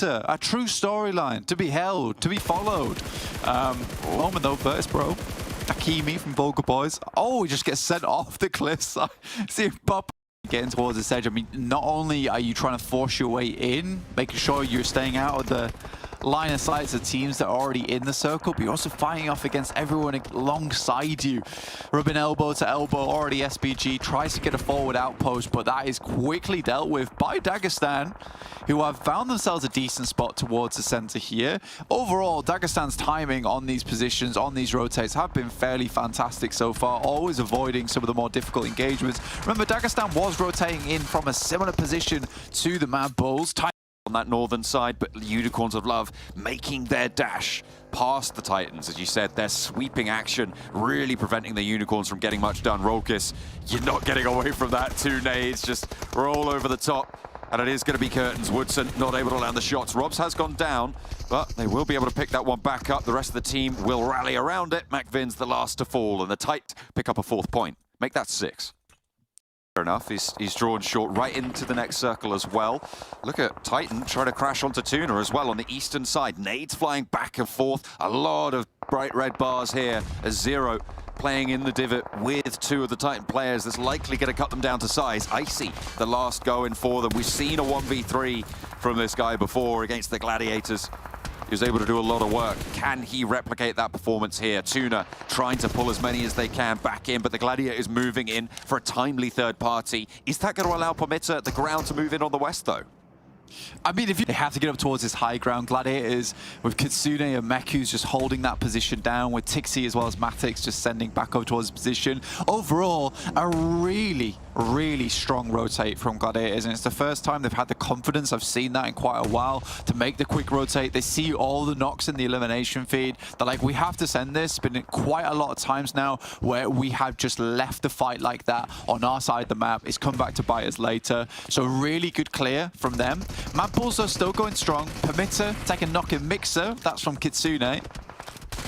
Pmitter, a true storyline to be held, to be followed. Moment though, Virtus Pro. Bgmi from Vulgar Boys. Oh, he just gets sent off the cliffside. See him pop getting towards this edge. I mean, not only are you trying to force your way in, making sure you're staying out of the line of sight of teams that are already in the circle, but you're also fighting off against everyone alongside you. Rubbing elbow to elbow, already SBG tries to get a forward outpost, but that is quickly dealt with by Dagestan, who have found themselves a decent spot towards the center here. Overall, Dagestan's timing on these positions, on these rotates, have been fairly fantastic so far, always avoiding some of the more difficult engagements. Remember, Dagestan was rotating in from a similar position to the Mad Bulls. On that northern side, but Unicorns of Love making their dash past the Titans. As you said, their sweeping action really preventing the Unicorns from getting much done. Rolkis, you're not getting away from that. 2 nades just roll over the top, and it is going to be Curtains. Woodson not able to land the shots. Robs has gone down, but they will be able to pick that one back up. The rest of the team will rally around it. MacVin's the last to fall, and the Titans pick up a 4th point. Make that 6. Fair enough, he's drawn short right into the next circle as well. Look at Titan trying to crash onto Tuna as well on the eastern side. Nades flying back and forth. A lot of bright red bars here as Zero playing in the divot with 2 of the Titan players. That's likely going to cut them down to size. Icy, the last going for them. We've seen a 1v3 from this guy before against the Gladiators. He was able to do a lot of work. Can he replicate that performance here? Tuna trying to pull as many as they can back in, but the Gladiators moving in for a timely 3rd party. Is that going to allow Pmitter the ground to move in on the west, though? I mean, if they have to get up towards this high ground, Gladiators with Kitsune and Meku's just holding that position down, with Tixi as well as Matix just sending back up towards the position. Overall, a really strong rotate from Gladiators, and it's the first time they've had the confidence, I've seen that in quite a while, to make the quick rotate. They see all the knocks in the elimination feed. They're like, we have to send this. It's been quite a lot of times now where we have just left the fight like that on our side of the map. It's come back to bite us later. So really good clear from them. Mad Bulls are still going strong. Pmitter take a knock in Mixer. That's from Kitsune.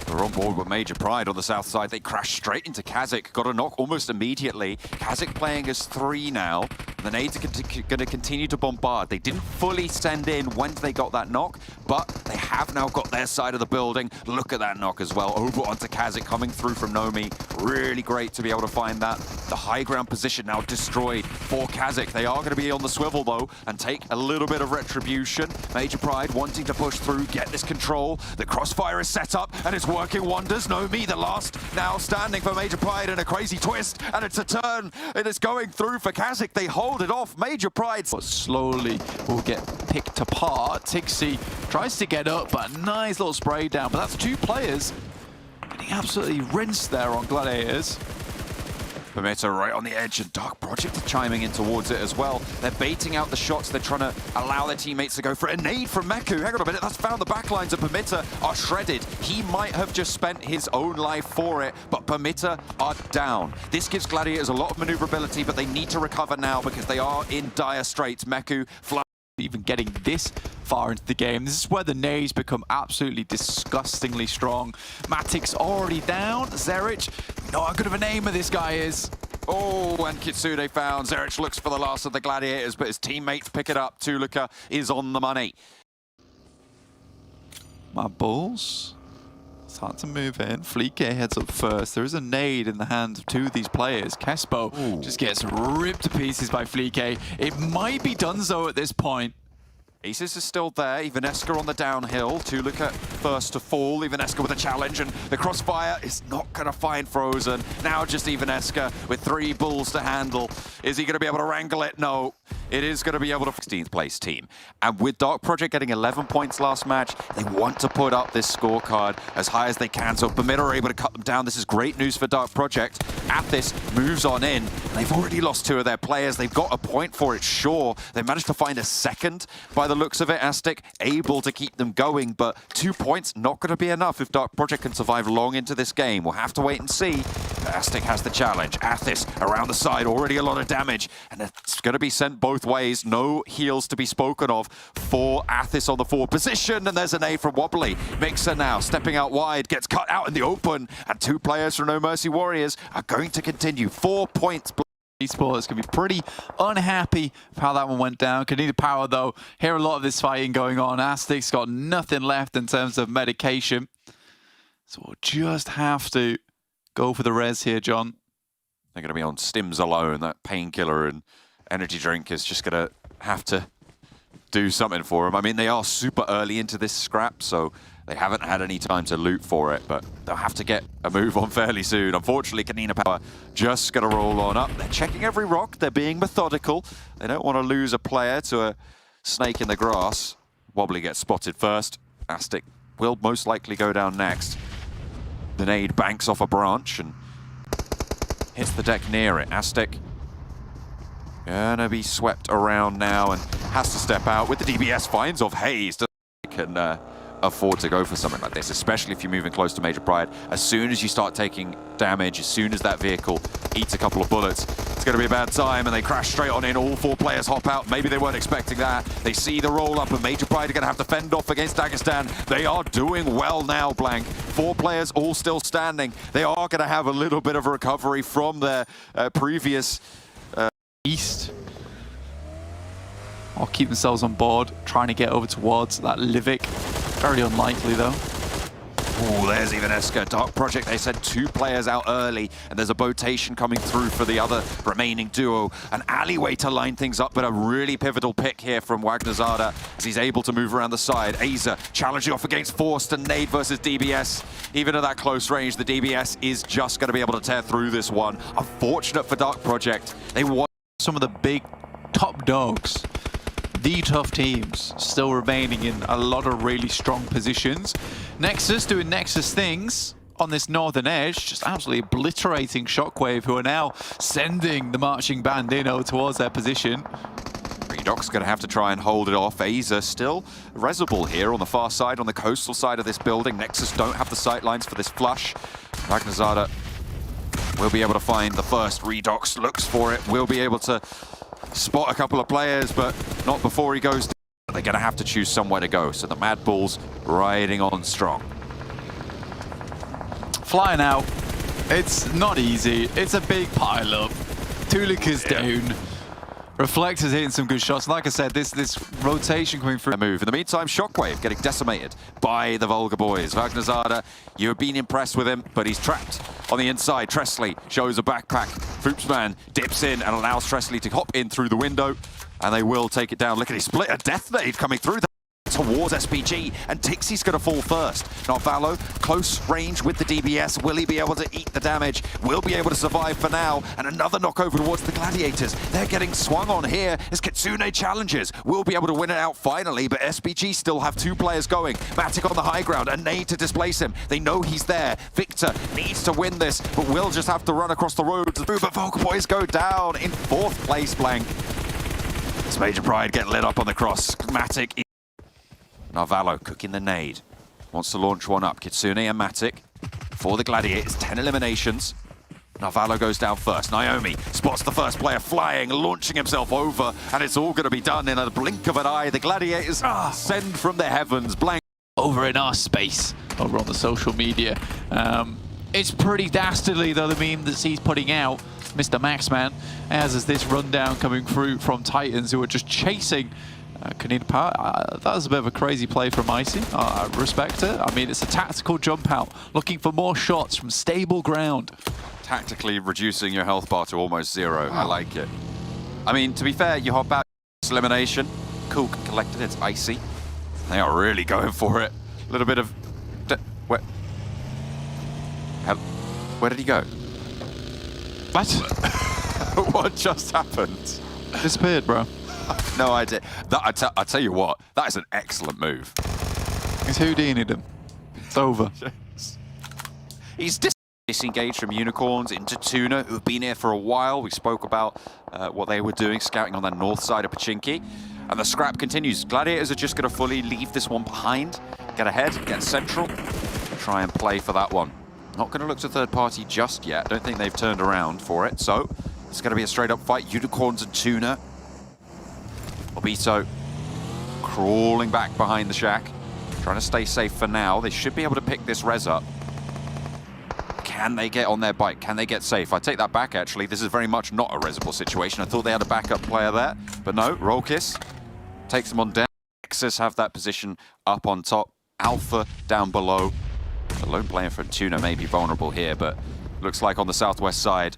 They're on board with Major Pride on the south side. They crash straight into Kazik. Got a knock almost immediately. Kazik playing as 3 now. The nades are going to continue to bombard. They didn't fully send in when they got that knock, but they have now got their side of the building. Look at that knock as well. Over onto Kazik coming through from Nomi. Really great to be able to find that. The high ground position now destroyed for Kazik. They are going to be on the swivel though and take a little bit of retribution. Major Pride wanting to push through, get this control. The crossfire is set up and it's working wonders. Nomi, the last now standing for Major Pride in a crazy twist, and it's a turn. It is going through for Kazik. They hold it off. Major Pride slowly will get picked apart. Tixi tries to get up, but a nice little spray down. But that's 2 players getting absolutely rinsed there on Gladiators. Pmitter right on the edge, and Dark Project chiming in towards it as well. They're baiting out the shots. They're trying to allow their teammates to go for it. A nade from Meku. Hang on a minute, that's found the backlines, and Pmitter are shredded. He might have just spent his own life for it, but Pmitter are down. This gives Gladiators a lot of maneuverability, but they need to recover now because they are in dire straits. Meku fly. Even getting this far into the game. This is where the nades become absolutely disgustingly strong. Matix already down. Zerich, you know how good of a name this guy is. Oh, and Kitsune found. Zerich looks for the last of the Gladiators, but his teammates pick it up. Tuluka is on the money. Mad Bulls start to move in. Fleeke heads up first. There is a nade in the hands of 2 of these players. Kespo just gets ripped to pieces by Fleeke. It might be Dunzo at this point. Aces is still there. Ivaneska on the downhill. Tuluka first to fall. Ivaneska with a challenge, and the crossfire is not going to find Frozen. Now just Ivaneska with 3 bulls to handle. Is he going to be able to wrangle it? No. It is going to be able to 16th place team. And with Dark Project getting 11 points last match, they want to put up this scorecard as high as they can. So Pmitter are able to cut them down. This is great news for Dark Project. Athis moves on in. They've already lost 2 of their players. They've got a point for it, sure. They managed to find a second by the looks of it. Aztec able to keep them going, but 2 points not going to be enough if Dark Project can survive long into this game. We'll have to wait and see. Aztec has the challenge. Athis around the side, already a lot of damage, and it's going to be sent both ways. No heals to be spoken of for Athis on the forward position, and there's an A from Wobbly. Mixer now stepping out wide, gets cut out in the open, and 2 players from No Mercy Warriors are going to continue. 4 points. Esports can be pretty unhappy with how that one went down. Canadian Power, though, hear a lot of this fighting going on. Aztec's got nothing left in terms of medication. So we'll just have to go for the res here, John. They're going to be on stims alone. That painkiller and energy drink is just going to have to do something for them. I mean, they are super early into this scrap, so they haven't had any time to loot for it, but they'll have to get a move on fairly soon. Unfortunately, Canadian Power just going to roll on up. They're checking every rock. They're being methodical. They don't want to lose a player to a snake in the grass. Wobbly gets spotted first. Aztec will most likely go down next. The nade banks off a branch and hits the deck near it. Aztec gonna be swept around now and has to step out with the DBS finds off Hayes. Can afford to go for something like this, especially if you're moving close to Major Pride. As soon as you start taking damage, as soon as that vehicle eats a couple of bullets, it's going to be a bad time, and they crash straight on in. All four players hop out. Maybe they weren't expecting that. They see the roll-up, and Major Pride are going to have to fend off against Dagestan. They are doing well now, Blank. Four players all still standing. They are going to have a little bit of a recovery from their previous East. Or keep themselves on board, trying to get over towards that Livik. Very unlikely, though. Oh, there's even Eska. Dark Project, they said 2 players out early, and there's a botation coming through for the other remaining duo. An alleyway to line things up, but a really pivotal pick here from Wagnerzada as he's able to move around the side. Aza challenging off against Forced and Nade versus DBS. Even at that close range, the DBS is just going to be able to tear through this one. Unfortunate for Dark Project. They want some of the big top dogs. The tough teams still remaining in a lot of really strong positions. Nexus doing Nexus things on this northern edge, just absolutely obliterating Shockwave, who are now sending the marching band in towards their position. Redoc's going to have to try and hold it off. Aza still resible here on the far side, on the coastal side of this building. Nexus don't have the sight lines for this flush. Wagnerzada will be able to find the first. Redox looks for it, will be able to spot a couple of players, but not before he goes down. They're going to have to choose somewhere to go, so the Mad Bulls riding on strong. Flying out, it's not easy. It's a big pile-up. Tulika's down. Reflector's hitting some good shots. Like I said, this rotation coming through. Move. In the meantime, Shockwave getting decimated by the Volga boys. Wagnerzada, you've been impressed with him, but he's trapped on the inside. Tresley shows a backpack. Foopsman dips in and allows Tresley to hop in through the window, and they will take it down. Look at his split. A death nade coming through towards SPG, and Tixie's going to fall first. Narvalo, close range with the DBS. Will he be able to eat the damage? Will be able to survive for now. And another knockover towards the Gladiators. They're getting swung on here as Kitsune challenges. Will be able to win it out finally, but SPG still have 2 players going. Matic on the high ground, a nade to displace him. They know he's there. Victor needs to win this, but will just have to run across the road. But Volga boys go down in 4th place, Blank. This Major Pride get lit up on the cross. Matic. Narvalo cooking the nade. Wants to launch one up. Kitsune and Matic for the Gladiators. 10 eliminations. Narvalo goes down first. Naomi spots the first player flying, launching himself over, and it's all going to be done in a blink of an eye. The Gladiators send from the heavens. Blank. Over in our space, over on the social media. It's pretty dastardly, though, the meme that he's putting out, Mr. Maxman, as is this rundown coming through from Titans, who are just chasing Canadian Power. That was a bit of a crazy play from Icy. I respect it. I mean, it's a tactical jump out, looking for more shots from stable ground. Tactically reducing your health bar to almost 0. I like it. I mean, to be fair, you hop out. Elimination. Cool, collected. It's Icy. They are really going for it. A little bit of... Where did he go? What? What just happened? Disappeared, bro. No idea. I tell you what, that is an excellent move. He's Houdini'd him. It's over. He's disengaged from Unicorns into Tuna, who have been here for a while. We spoke about what they were doing, scouting on the north side of Pachinki. And the scrap continues. Gladiators are just going to fully leave this one behind, get ahead, get central, try and play for that one. Not going to look to third party just yet. Don't think they've turned around for it. So it's going to be a straight up fight. Unicorns and Tuna. Obito crawling back behind the shack, trying to stay safe for now. They should be able to pick this res up. Can they get on their bike? Can they get safe? I take that back, actually. This is very much not a Resible situation. I thought they had a backup player there, but no. Rolkis takes them on down. Nexus have that position up on top. Alpha down below. The lone player for Tuna may be vulnerable here, but looks like on the southwest side,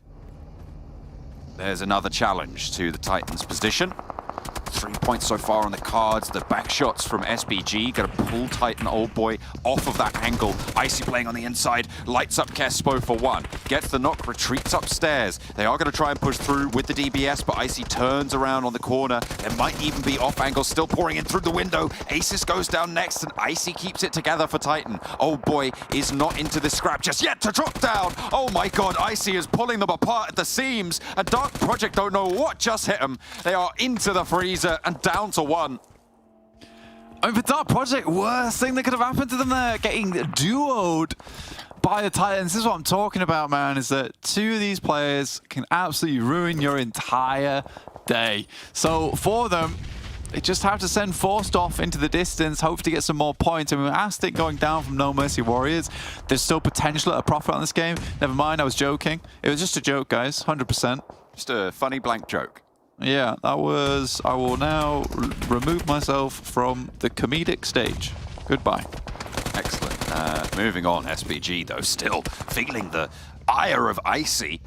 there's another challenge to the Titans' position. 3 points so far on the cards. The back shots from SBG. Gonna pull Titan Old Boy off of that angle. Icy playing on the inside. Lights up Kespo for one. Gets the knock, retreats upstairs. They are gonna try and push through with the DBS, but Icy turns around on the corner. There might even be off angle still pouring in through the window. Aces goes down next, and Icy keeps it together for Titan. Old Boy is not into the scrap just yet to drop down. Oh my god, Icy is pulling them apart at the seams, and Dark Project don't know what just hit them. They are into the freezer and down to one. I mean, for Dark Project, worst thing that could have happened to them there, getting duoed by the Titans. This is what I'm talking about, man, is that two of these players can absolutely ruin your entire day. So for them, they just have to send Forced off into the distance, hope to get some more points. I mean, Aztec going down from No Mercy Warriors, there's still potential at a profit on this game. Never mind, I was joking. It was just a joke, guys, 100%. Just a funny blank joke. Yeah, that was... I will now remove myself from the comedic stage. Goodbye. Excellent. Moving on, SBG, though, still feeling the ire of Icy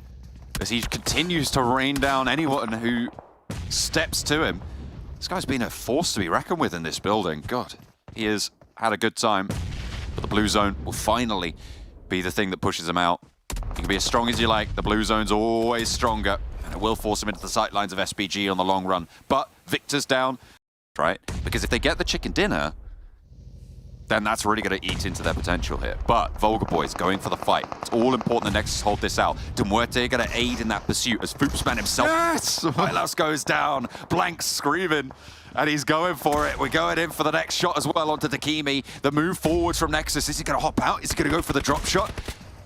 as he continues to rain down anyone who steps to him. This guy's been a force to be reckoned with in this building. God, he has had a good time. But the blue zone will finally be the thing that pushes him out. You can be as strong as you like. The blue zone's always stronger. And it will force him into the sight lines of SBG on the long run. But Victor's down, right? Because if they get the chicken dinner, then that's really going to eat into their potential here. But Volga Boys going for the fight. It's all important the Nexus hold this out. Demuerte going to aid in that pursuit as Foopsman himself. Yes! Hylas goes down. Blank screaming. And he's going for it. We're going in for the next shot as well onto Bgmi. The move forwards from Nexus. Is he going to hop out? Is he going to go for the drop shot?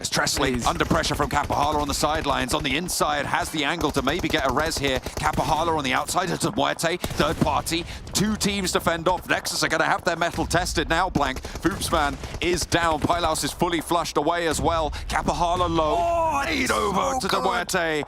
As Tresley, under pressure from Capahala on the sidelines. On the inside, has the angle to maybe get a res here. Capahala on the outside, to Muerte, third party. Two teams to fend off. Nexus are going to have their metal tested now, Blank. Foopsman is down. Pylaus is fully flushed away as well. Capahala low. Lead over to Muerte.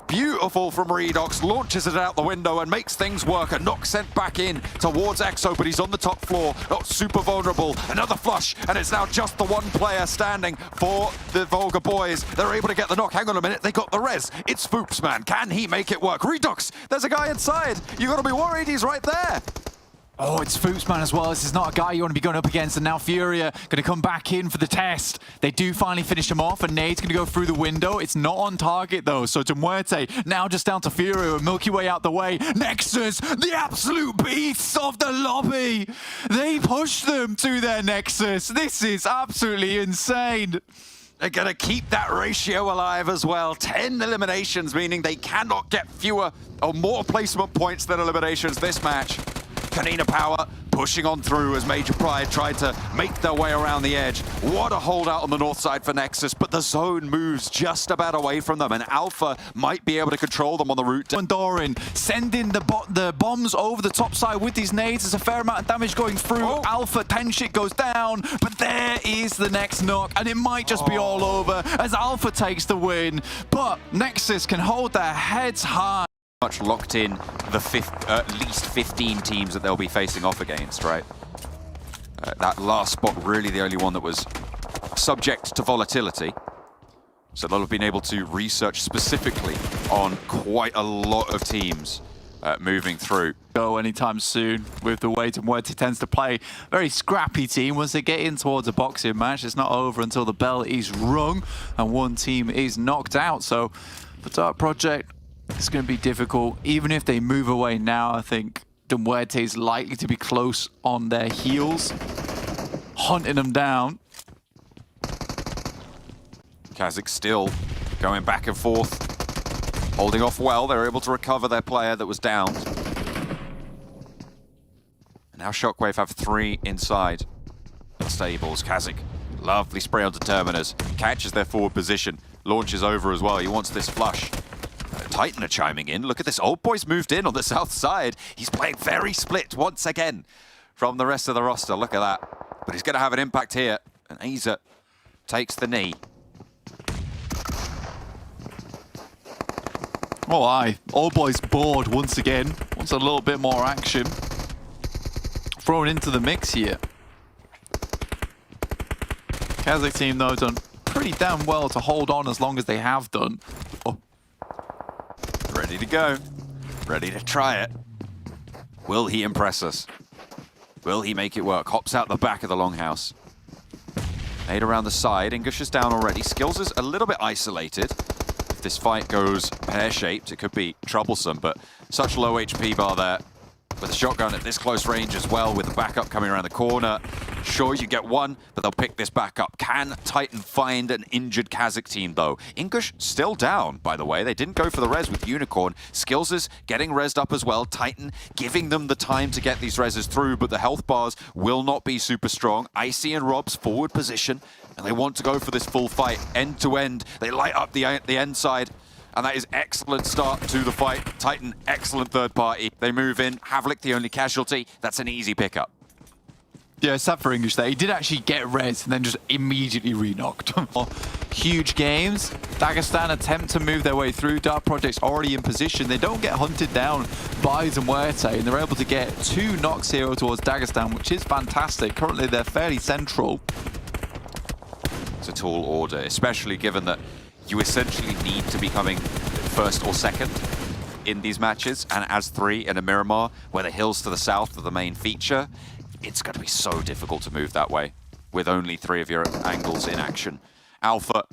Beautiful from Redox. Launches it out the window and makes things work. A knock sent back in towards Exo, but he's on the top floor. Not super vulnerable. Another flush, and it's now just the one player standing for the Volga Boys. They're able to get the knock. Hang on a minute, they got the res. It's Foopsman. Can he make it work? Redox, there's a guy inside. You gotta be worried, he's right there. Oh, it's Foopsman as well. This is not a guy you want to be going up against. And now Furia going to come back in for the test. They do finally finish him off, and Nade's going to go through the window. It's not on target, though. So Demuerte now just down to Furia, and Milky Way out the way. Nexus, the absolute beasts of the lobby. They push them to their Nexus. This is absolutely insane. They're going to keep that ratio alive as well. 10 eliminations, meaning they cannot get fewer or more placement points than eliminations this match. Canina Power pushing on through as Major Pride tried to make their way around the edge. What a holdout on the north side for Nexus, but the zone moves just about away from them, and Alpha might be able to control them on the route. Doran sending the bombs over the top side with these nades. There's a fair amount of damage going through. Alpha 10 shit goes down, but there is the next knock, and it might just be all over as Alpha takes the win. But Nexus can hold their heads high. Much locked in the at least 15 teams that they'll be facing off against, right? That last spot really the only one that was subject to volatility. So they'll have been able to research specifically on quite a lot of teams moving through. Go anytime soon with the way Demuerte tends to play. Very scrappy team. Once they get in towards a boxing match, it's not over until the bell is rung and one team is knocked out. So for Dark Project, it's going to be difficult. Even if they move away now, I think Demuerte is likely to be close on their heels, hunting them down. Kazik still going back and forth, holding off well. They're able to recover their player that was downed. And now Shockwave have 3 inside the stables. Kazik, lovely spray onto Terminus, catches their forward position, launches over as well. He wants this flush. Titan are chiming in. Look at this. Old Boy's moved in on the south side. He's playing very split once again from the rest of the roster. Look at that. But he's going to have an impact here. And Aza takes the knee. Oh, aye. Old boy's bored once again. Wants a little bit more action. Thrown into the mix here. Kazakh team, though, done pretty damn well to hold on as long as they have done. Oh. Ready to go. Ready to try it. Will he impress us? Will he make it work? Hops out the back of the longhouse. Nade around the side. English is down already. Skills is a little bit isolated. If this fight goes pear-shaped, it could be troublesome, but such low HP bar there. With a shotgun at this close range as well, with the backup coming around the corner. Sure, you get one, but they'll pick this back up. Can Titan find an injured Kazakh team, though? English still down, by the way. They didn't go for the res with Unicorn. Skills is getting rezzed up as well. Titan giving them the time to get these reses through, but the health bars will not be super strong. Icy and Rob's forward position, and they want to go for this full fight, end to end. They light up the end side. And that is excellent start to the fight. Titan, excellent third party. They move in. Havlik, the only casualty. That's an easy pickup. Yeah, sad for English there. He did actually get res and then just immediately re-knocked. Huge games. Dagestan attempt to move their way through. Dark Project's already in position. They don't get hunted down by Zmuerte, and they're able to get 2 knocks here towards Dagestan, which is fantastic. Currently, they're fairly central. It's a tall order, especially given that you essentially need to be coming first or second in these matches, and as 3 in a Miramar, where the hills to the south are the main feature, it's going to be so difficult to move that way with only 3 of your angles in action. Alpha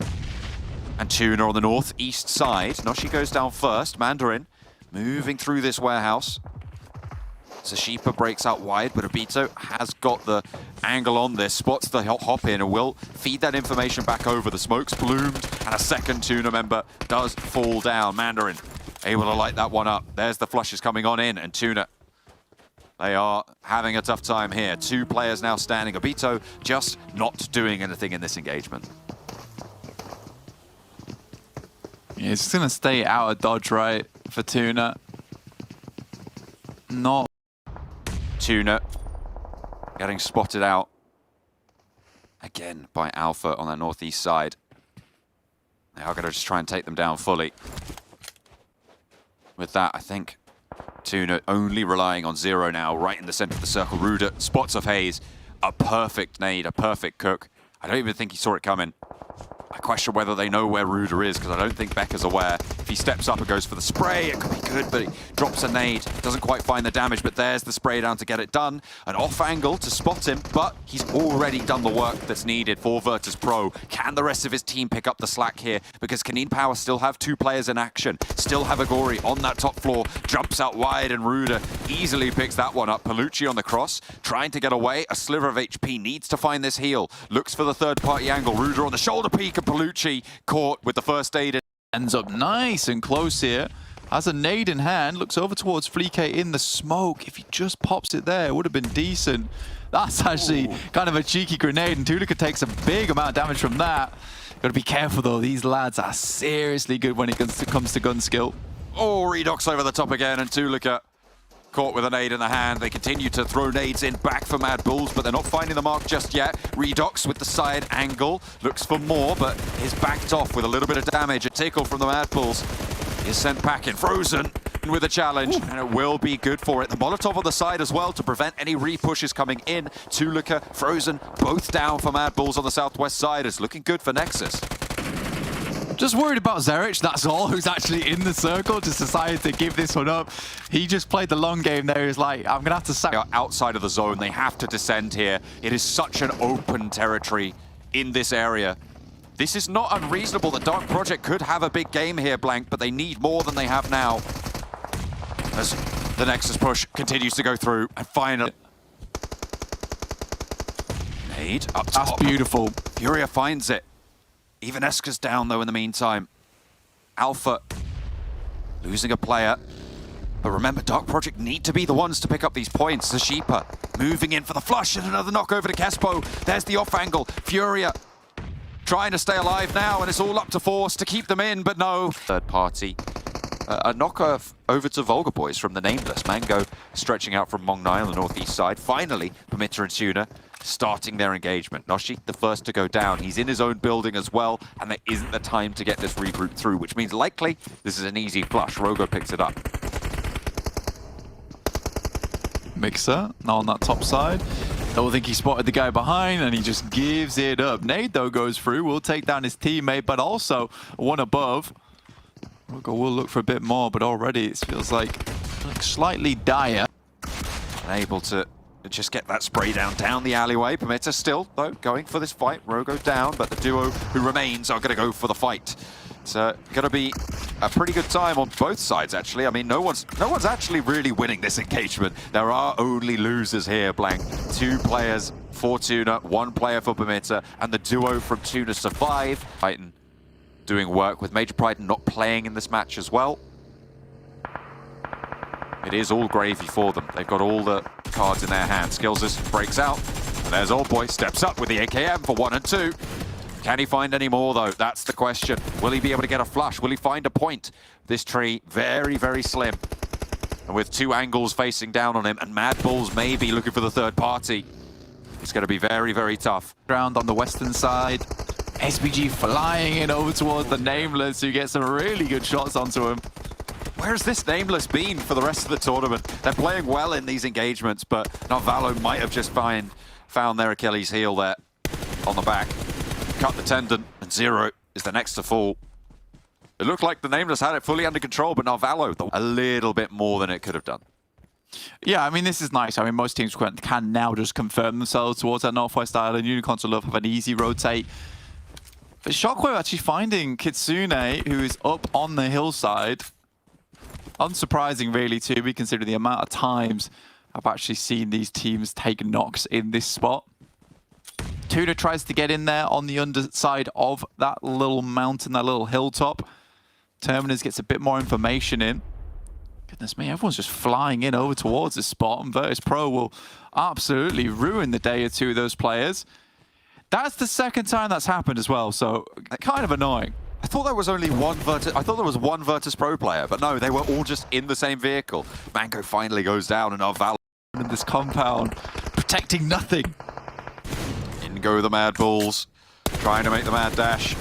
and Tuna on the northeast side. Noshi goes down first. Mandarin moving through this warehouse. Sashipa breaks out wide, but Obito has got the angle on this, spots the hop in, and will feed that information back over. The smoke's bloomed, and a second Tuna member does fall down. Mandarin able to light that one up. There's the flushes coming on in, and Tuna, they are having a tough time here. 2 players now standing. Obito just not doing anything in this engagement. Yeah, he's just going to stay out of dodge, right, for Tuna. Not. Tuna getting spotted out again by Alpha on that northeast side. They are going to just try and take them down fully. With that, I think Tuna only relying on Zero now, right in the center of the circle. Ruda spots of Haze, a perfect nade, a perfect cook. I don't even think he saw it coming. I question whether they know where Ruda is, because I don't think Becker's aware. If he steps up and goes for the spray, it could be good, but he drops a nade. Doesn't quite find the damage, but there's the spray down to get it done. An off angle to spot him, but he's already done the work that's needed for Virtus Pro. Can the rest of his team pick up the slack here? Because Canine Power still have 2 players in action. Still have Agori on that top floor. Jumps out wide, and Ruda easily picks that one up. Palucci on the cross, trying to get away. A sliver of HP, needs to find this heal. Looks for the third-party angle. Ruda on the shoulder peek, and Palucci caught with the first aid. Ends up nice and close here. Has a nade in hand. Looks over towards Fleek in the smoke. If he just pops it there, it would have been decent. That's actually kind of a cheeky grenade, and Tulika takes a big amount of damage from that. Got to be careful, though. These lads are seriously good when it comes to gun skill. Oh, Redox over the top again, and Tulika caught with a nade in the hand. They continue to throw nades in back for Mad Bulls, but they're not finding the mark just yet. Redox with the side angle, looks for more, but is backed off with a little bit of damage. A tickle from the Mad Bulls is sent packing. Frozen with a challenge, and it will be good for it. The Molotov on the side as well to prevent any re-pushes coming in. Tulika, Frozen, both down for Mad Bulls on the southwest side. It's looking good for Nexus. Just worried about Zerich, that's all, who's actually in the circle, just decided to give this one up. He just played the long game there. He's like, I'm going to have to sack. Outside of the zone, they have to descend here. It is such an open territory in this area. This is not unreasonable. The Dark Project could have a big game here, Blank, but they need more than they have now. As the Nexus push continues to go through, and finally... Nade up top. That's beautiful. Furia finds it. Even Eska's down, though, in the meantime. Alpha losing a player. But remember, Dark Project need to be the ones to pick up these points. Zashipa moving in for the flush, and another knock over to Kespo. There's the off angle. Furia trying to stay alive now, and it's all up to Force to keep them in, but no. Third party. A knocker over to Volga Boys from the Nameless. Mango stretching out from Mong Nai on the northeast side. Finally, Permitter and Tuna starting their engagement. Noshi, the first to go down. He's in his own building as well, and there isn't the time to get this regroup through, which means likely this is an easy flush. Rogo picks it up. Mixer, now on that top side. Don't think he spotted the guy behind, and he just gives it up. Nade, though, goes through. Will take down his teammate, but also one above. Rogo will look for a bit more, but already it feels like slightly dire. Unable to just get that spray down the alleyway. Pmpl still, though, going for this fight. Rogo down, but the duo who remains are going to go for the fight. It's going to be a pretty good time on both sides, actually. I mean, no one's actually really winning this engagement. There are only losers here, Blank. 2 players for Tuna, 1 player for Pmpl, and the duo from Tuna survive. Titan doing work with Major Pride not playing in this match as well. It is all gravy for them. They've got all the cards in their hand. Skills's breaks out, and there's Old Boy, steps up with the AKM for 1 and 2. Can he find any more, though? That's the question. Will he be able to get a flush? Will he find a point? This tree, very, very slim. And with 2 angles facing down on him, and Mad Bulls maybe looking for the third party, it's going to be very, very tough. Ground on the western side. SBG flying in over towards the Nameless, who gets some really good shots onto him. Where's this Nameless been for the rest of the tournament? They're playing well in these engagements, but Narvalo might have just found their Achilles heel there on the back. Cut the tendon, and Zero is the next to fall. It looked like the Nameless had it fully under control, but Narvalo, a little bit more than it could have done. Yeah, I mean, this is nice. I mean, most teams can now just confirm themselves towards that Northwest Island. Unicorns will love have an easy rotate. But Shockwave actually finding Kitsune, who is up on the hillside. Unsurprising, really, too, we consider the amount of times I've actually seen these teams take knocks in this spot. Tuna tries to get in there on the underside of that little mountain, that little hilltop. Terminus gets a bit more information in. Goodness me, everyone's just flying in over towards this spot, and Virtus Pro will absolutely ruin the day of 2 of those players. That's the second time that's happened as well, so kind of annoying. I thought there was only one Virtus. I thought there was one Virtus Pro player, but no, they were all just in the same vehicle. Mango finally goes down, and Narvalo In this compound, protecting nothing. in go the Mad Bulls, trying to make the mad dash.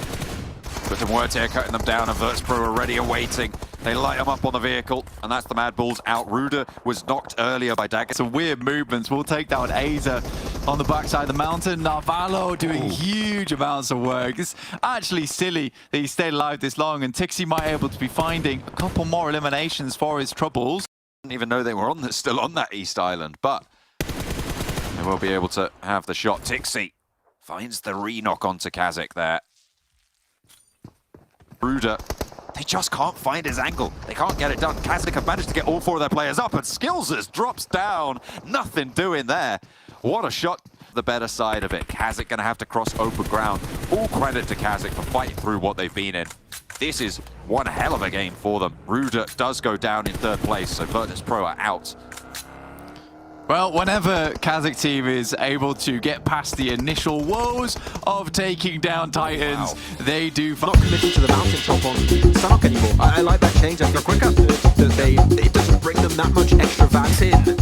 But the Muerte cutting them down, and Virtus Pro are ready awaiting. They light them up on the vehicle, and that's the Mad Bulls out. Ruder was knocked earlier by Dagger. Some weird movements. We'll take down Aza on the backside of the mountain. Narvalo doing huge amounts of work. It's actually silly that he stayed alive this long, and Tixi might be able to be finding a couple more eliminations for his troubles. Didn't even know they were still on that East Island, but they will be able to have the shot. Tixi finds the re-knock onto Kazik there. Ruder, they just can't find his angle. They can't get it done. Kazik have managed to get all 4 of their players up, and Skills's drops down. Nothing doing there. What a shot. The better side of it. Kazik going to have to cross open ground. All credit to Kazik for fighting through what they've been in. This is one hell of a game for them. Ruder does go down in 3rd place, so Virtus Pro are out. Well, whenever Kazakh team is able to get past the initial woes of taking down Titans, they do Not committing to the mountaintop on Stark anymore. I like that change. I think quicker. It doesn't bring them that much extra VATS in.